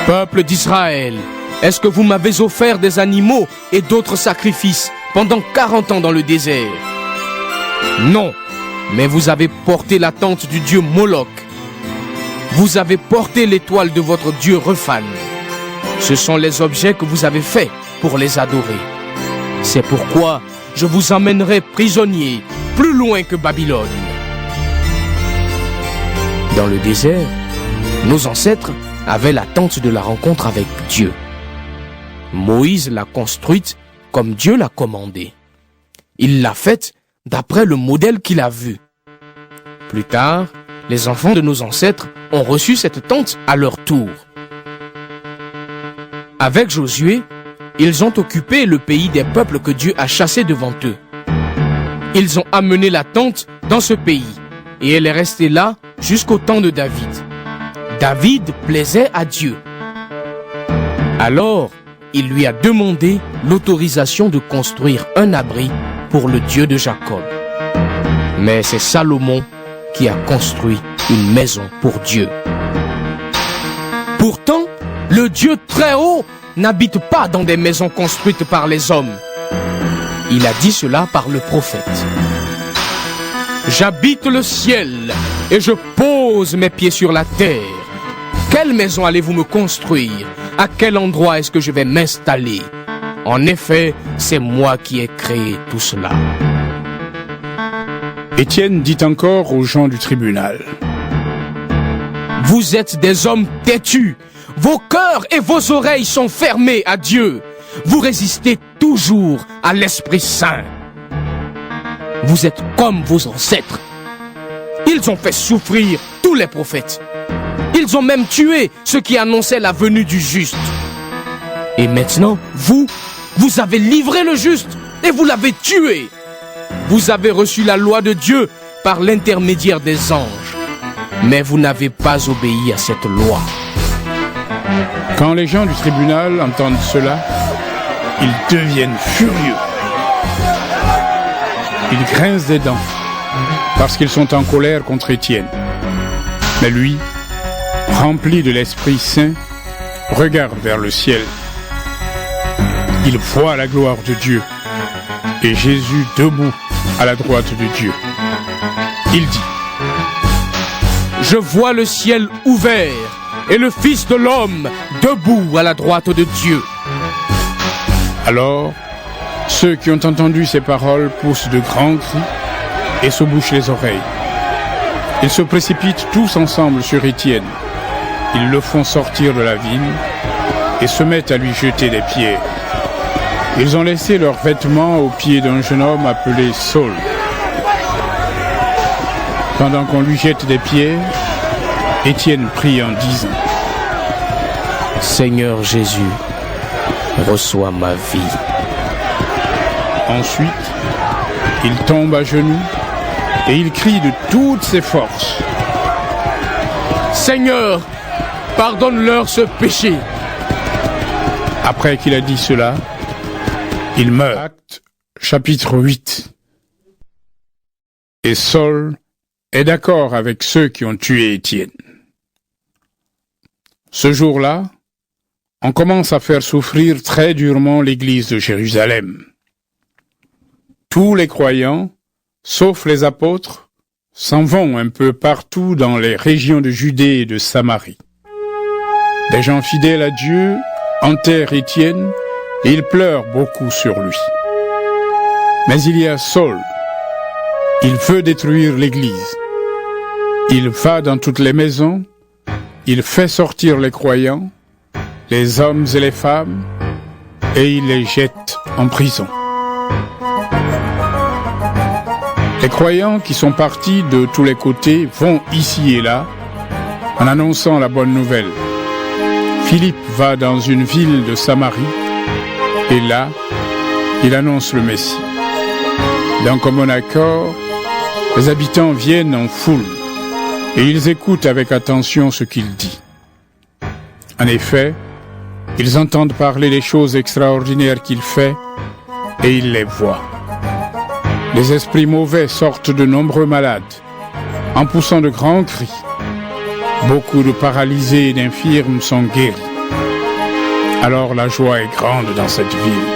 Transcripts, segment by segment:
Peuple d'Israël, est-ce que vous m'avez offert des animaux et d'autres sacrifices pendant 40 ans dans le désert? Non, mais vous avez porté la tente du dieu Moloch. Vous avez porté l'étoile de votre dieu Rephan. Ce sont les objets que vous avez faits pour les adorer. C'est pourquoi je vous emmènerai prisonniers plus loin que Babylone. Dans le désert, nos ancêtres avaient la tente de la rencontre avec Dieu. Moïse l'a construite comme Dieu l'a commandé. Il l'a faite d'après le modèle qu'il a vu. Plus tard, les enfants de nos ancêtres ont reçu cette tente à leur tour. Avec Josué, ils ont occupé le pays des peuples que Dieu a chassés devant eux. Ils ont amené la tente dans ce pays et elle est restée là jusqu'au temps de David. David plaisait à Dieu. Alors, il lui a demandé l'autorisation de construire un abri pour le Dieu de Jacob. Mais c'est Salomon qui a construit une maison pour Dieu. Pourtant, le Dieu très haut n'habite pas dans des maisons construites par les hommes. Il a dit cela par le prophète. J'habite le ciel et je pose mes pieds sur la terre. Quelle maison allez-vous me construire? À quel endroit est-ce que je vais m'installer? En effet, c'est moi qui ai créé tout cela. Étienne dit encore aux gens du tribunal. Vous êtes des hommes têtus. Vos cœurs et vos oreilles sont fermés à Dieu. Vous résistez toujours à l'Esprit Saint. Vous êtes comme vos ancêtres. Ils ont fait souffrir tous les prophètes. Ils ont même tué ceux qui annonçaient la venue du juste. Et maintenant, vous avez livré le juste et vous l'avez tué. Vous avez reçu la loi de Dieu par l'intermédiaire des anges. Mais vous n'avez pas obéi à cette loi. Quand les gens du tribunal entendent cela, ils deviennent furieux. Ils grincent des dents parce qu'ils sont en colère contre Étienne. Mais lui, rempli de l'Esprit Saint, regarde vers le ciel. Il voit la gloire de Dieu et Jésus debout à la droite de Dieu. Il dit: Je vois le ciel ouvert et le Fils de l'homme debout à la droite de Dieu. Alors, ceux qui ont entendu ces paroles poussent de grands cris et se bouchent les oreilles. Ils se précipitent tous ensemble sur Étienne. Ils le font sortir de la ville et se mettent à lui jeter des pierres. Ils ont laissé leurs vêtements aux pieds d'un jeune homme appelé Saul. Pendant qu'on lui jette des pierres, Étienne prie en disant: Seigneur Jésus, reçois ma vie. Ensuite, il tombe à genoux et il crie de toutes ses forces: Seigneur, pardonne-leur ce péché. Après qu'il a dit cela, il meurt. Actes, chapitre 8. Et Saul est d'accord avec ceux qui ont tué Étienne. Ce jour-là, on commence à faire souffrir très durement l'église de Jérusalem. Tous les croyants, sauf les apôtres, s'en vont un peu partout dans les régions de Judée et de Samarie. Des gens fidèles à Dieu enterrent Étienne et ils pleurent beaucoup sur lui. Mais il y a Saul. Il veut détruire l'église. Il va dans toutes les maisons, il fait sortir les croyants, les hommes et les femmes, et il les jette en prison. Les croyants qui sont partis de tous les côtés vont ici et là en annonçant la bonne nouvelle. Philippe va dans une ville de Samarie et là, il annonce le Messie. D'un commun accord, les habitants viennent en foule et ils écoutent avec attention ce qu'il dit. En effet, ils entendent parler des choses extraordinaires qu'il fait et ils les voient. Les esprits mauvais sortent de nombreux malades, en poussant de grands cris. Beaucoup de paralysés et d'infirmes sont guéris. Alors la joie est grande dans cette ville.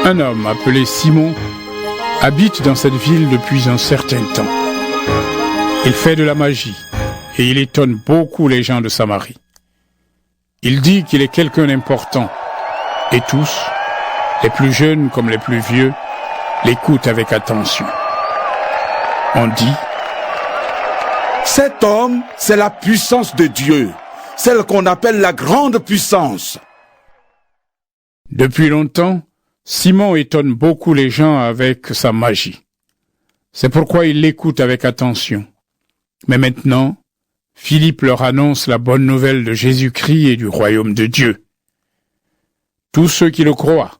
Un homme appelé Simon habite dans cette ville depuis un certain temps. Il fait de la magie et il étonne beaucoup les gens de Samarie. Il dit qu'il est quelqu'un d'important et tous, les plus jeunes comme les plus vieux, l'écoutent avec attention. On dit: cet homme, c'est la puissance de Dieu, celle qu'on appelle la grande puissance. Depuis longtemps, Simon étonne beaucoup les gens avec sa magie. C'est pourquoi ils l'écoutent avec attention. Mais maintenant, Philippe leur annonce la bonne nouvelle de Jésus-Christ et du royaume de Dieu. Tous ceux qui le croient,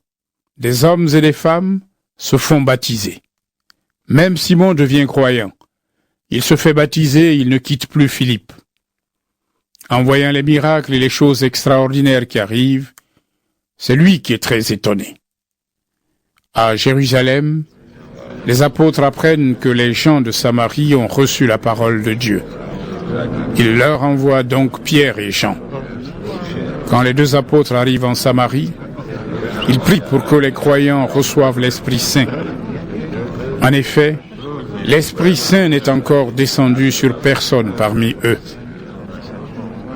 des hommes et des femmes, se font baptiser. Même Simon devient croyant. Il se fait baptiser et il ne quitte plus Philippe. En voyant les miracles et les choses extraordinaires qui arrivent, c'est lui qui est très étonné. À Jérusalem, les apôtres apprennent que les gens de Samarie ont reçu la parole de Dieu. Il leur envoie donc Pierre et Jean. Quand les deux apôtres arrivent en Samarie, ils prient pour que les croyants reçoivent l'Esprit Saint. En effet, l'Esprit Saint n'est encore descendu sur personne parmi eux.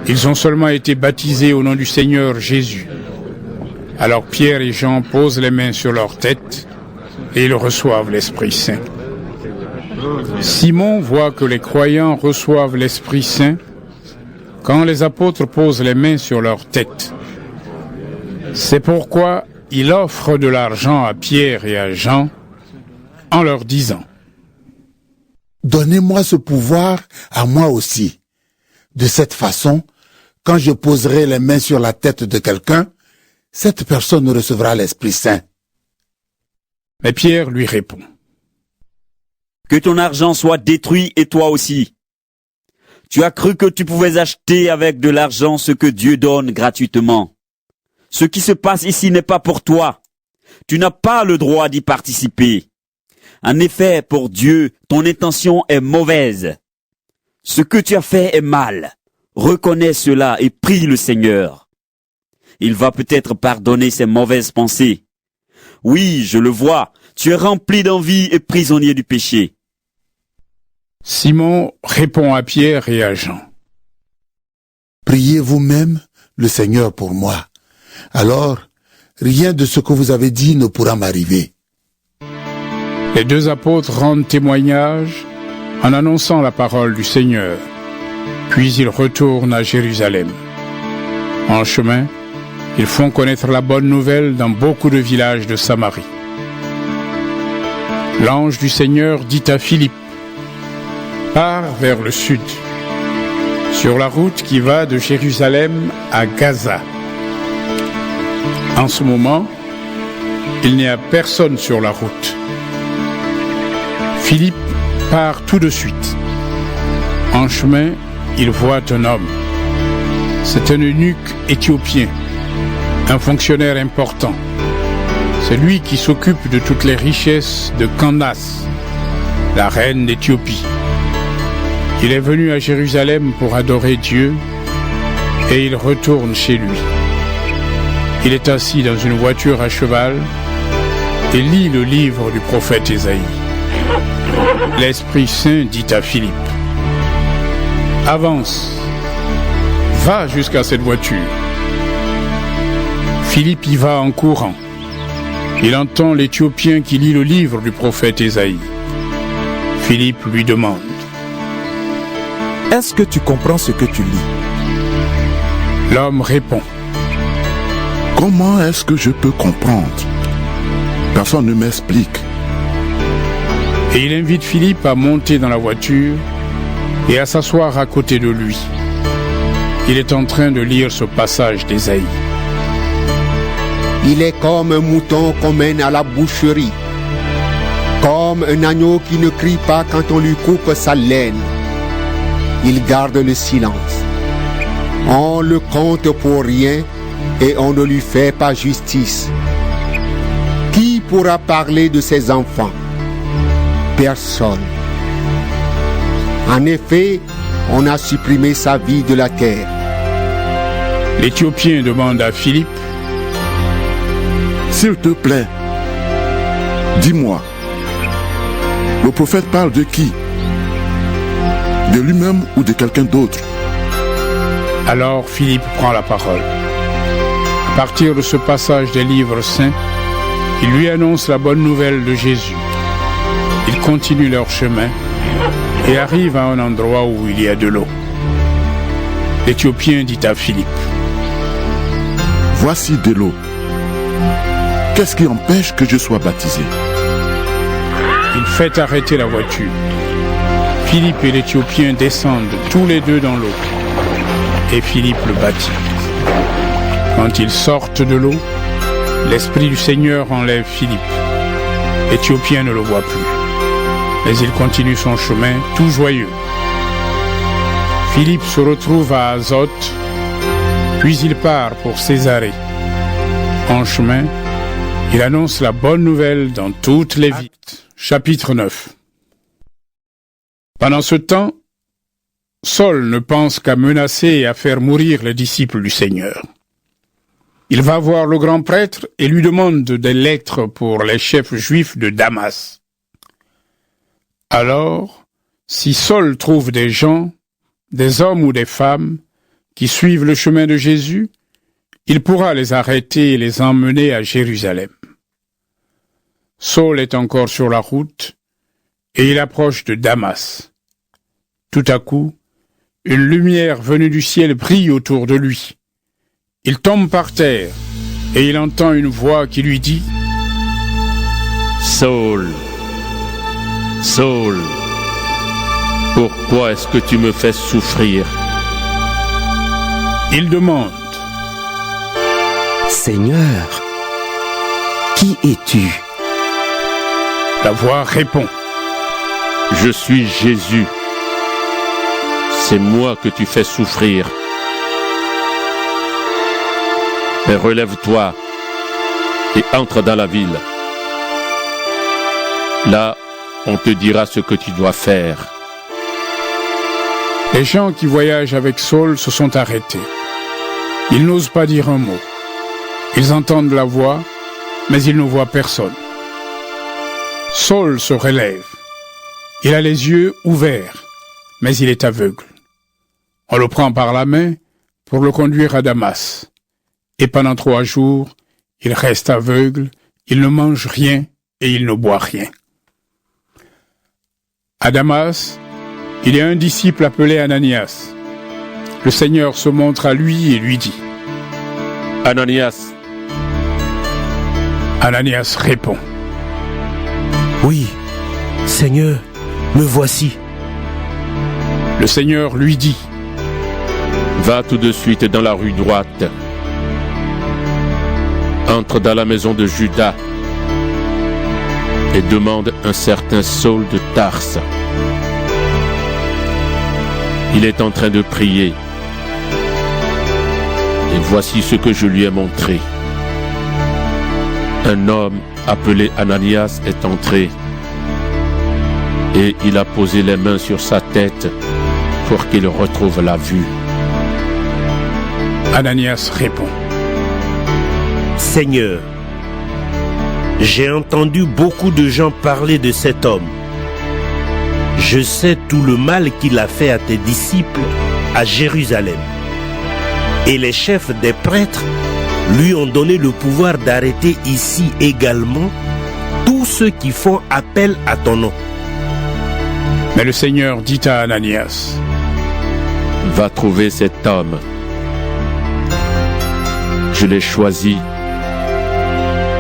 Ils ont seulement été baptisés au nom du Seigneur Jésus. Alors Pierre et Jean posent les mains sur leur tête et ils reçoivent l'Esprit Saint. Simon voit que les croyants reçoivent l'Esprit Saint quand les apôtres posent les mains sur leur tête. C'est pourquoi il offre de l'argent à Pierre et à Jean en leur disant: donnez-moi ce pouvoir à moi aussi. De cette façon, quand je poserai les mains sur la tête de quelqu'un, cette personne recevra l'Esprit Saint. Mais Pierre lui répond: que ton argent soit détruit et toi aussi. Tu as cru que tu pouvais acheter avec de l'argent ce que Dieu donne gratuitement. Ce qui se passe ici n'est pas pour toi. Tu n'as pas le droit d'y participer. En effet, pour Dieu, ton intention est mauvaise. Ce que tu as fait est mal. Reconnais cela et prie le Seigneur. Il va peut-être pardonner ces mauvaises pensées. Oui, je le vois, tu es rempli d'envie et prisonnier du péché. Simon répond à Pierre et à Jean: priez vous-même le Seigneur pour moi. Alors, rien de ce que vous avez dit ne pourra m'arriver. Les deux apôtres rendent témoignage en annonçant la parole du Seigneur. Puis ils retournent à Jérusalem. En chemin, ils font connaître la bonne nouvelle dans beaucoup de villages de Samarie. L'ange du Seigneur dit à Philippe: pars vers le sud, sur la route qui va de Jérusalem à Gaza. En ce moment, il n'y a personne sur la route. Philippe part tout de suite. En chemin, il voit un homme. C'est un eunuque éthiopien, un fonctionnaire important. C'est lui qui s'occupe de toutes les richesses de Candace, la reine d'Éthiopie. Il est venu à Jérusalem pour adorer Dieu et il retourne chez lui. Il est assis dans une voiture à cheval et lit le livre du prophète Ésaïe. L'Esprit Saint dit à Philippe: avance, va jusqu'à cette voiture. Philippe y va en courant. Il entend l'Éthiopien qui lit le livre du prophète Ésaïe. Philippe lui demande: est-ce que tu comprends ce que tu lis? L'homme répond: comment est-ce que je peux comprendre? Personne ne m'explique. Et il invite Philippe à monter dans la voiture et à s'asseoir à côté de lui. Il est en train de lire ce passage d'Ésaïe. Il est comme un mouton qu'on mène à la boucherie, comme un agneau qui ne crie pas quand on lui coupe sa laine. Il garde le silence. On le compte pour rien et on ne lui fait pas justice. Qui pourra parler de ses enfants? Personne. En effet, on a supprimé sa vie de la terre. L'Éthiopien demande à Philippe, « S'il te plaît, dis-moi, le prophète parle de qui? De lui-même ou de quelqu'un d'autre ?» Alors Philippe prend la parole. À partir de ce passage des livres saints, il lui annonce la bonne nouvelle de Jésus. Ils continuent leur chemin et arrivent à un endroit où il y a de l'eau. L'Éthiopien dit à Philippe, « Voici de l'eau. Qu'est-ce qui empêche que je sois baptisé ?» Il fait arrêter la voiture. Philippe et l'Éthiopien descendent tous les deux dans l'eau. Et Philippe le baptise. Quand ils sortent de l'eau, l'Esprit du Seigneur enlève Philippe. L'Éthiopien ne le voit plus. Mais il continue son chemin tout joyeux. Philippe se retrouve à Azote, puis il part pour Césarée. En chemin, il annonce la bonne nouvelle dans toutes les villes. Chapitre 9. Pendant ce temps, Saul ne pense qu'à menacer et à faire mourir les disciples du Seigneur. Il va voir le grand prêtre et lui demande des lettres pour les chefs juifs de Damas. Alors, si Saul trouve des gens, des hommes ou des femmes, qui suivent le chemin de Jésus, il pourra les arrêter et les emmener à Jérusalem. Saul est encore sur la route et il approche de Damas. Tout à coup, une lumière venue du ciel brille autour de lui. Il tombe par terre et il entend une voix qui lui dit « Saul, Saul, pourquoi est-ce que tu me fais souffrir ?» Il demande « Seigneur, qui es-tu » La voix répond « Je suis Jésus. C'est moi que tu fais souffrir. Mais relève-toi et entre dans la ville. Là, on te dira ce que tu dois faire. » Les gens qui voyagent avec Saul se sont arrêtés. Ils n'osent pas dire un mot. Ils entendent la voix, mais ils ne voient personne. Saul se relève. Il a les yeux ouverts, mais il est aveugle. On le prend par la main pour le conduire à Damas. Et pendant 3 jours, il reste aveugle, il ne mange rien et il ne boit rien. À Damas, il y a un disciple appelé Ananias. Le Seigneur se montre à lui et lui dit « Ananias. » Ananias répond « Oui, Seigneur, me voici. » Le Seigneur lui dit « Va tout de suite dans la rue droite. Entre dans la maison de Judas et demande un certain Saul de Tarse. Il est en train de prier. Et voici ce que je lui ai montré. Un homme appelé Ananias est entré et il a posé les mains sur sa tête pour qu'il retrouve la vue. » Ananias répond « Seigneur, j'ai entendu beaucoup de gens parler de cet homme. Je sais tout le mal qu'il a fait à tes disciples à Jérusalem. Et les chefs des prêtres lui ont donné le pouvoir d'arrêter ici également tous ceux qui font appel à ton nom. » Mais le Seigneur dit à Ananias « Va trouver cet homme. Je l'ai choisi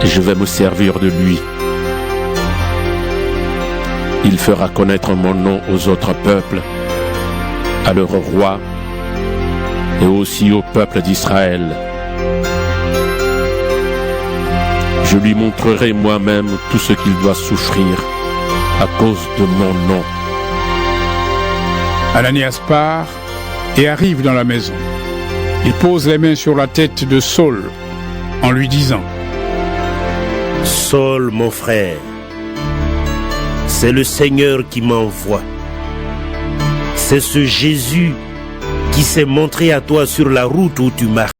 et je vais me servir de lui. Il fera connaître mon nom aux autres peuples, à leur roi et aussi au peuple d'Israël. Je lui montrerai moi-même tout ce qu'il doit souffrir à cause de mon nom. » Ananias part et arrive dans la maison. Il pose les mains sur la tête de Saul en lui disant « Saul, mon frère, c'est le Seigneur qui m'envoie. C'est ce Jésus qui s'est montré à toi sur la route où tu marches.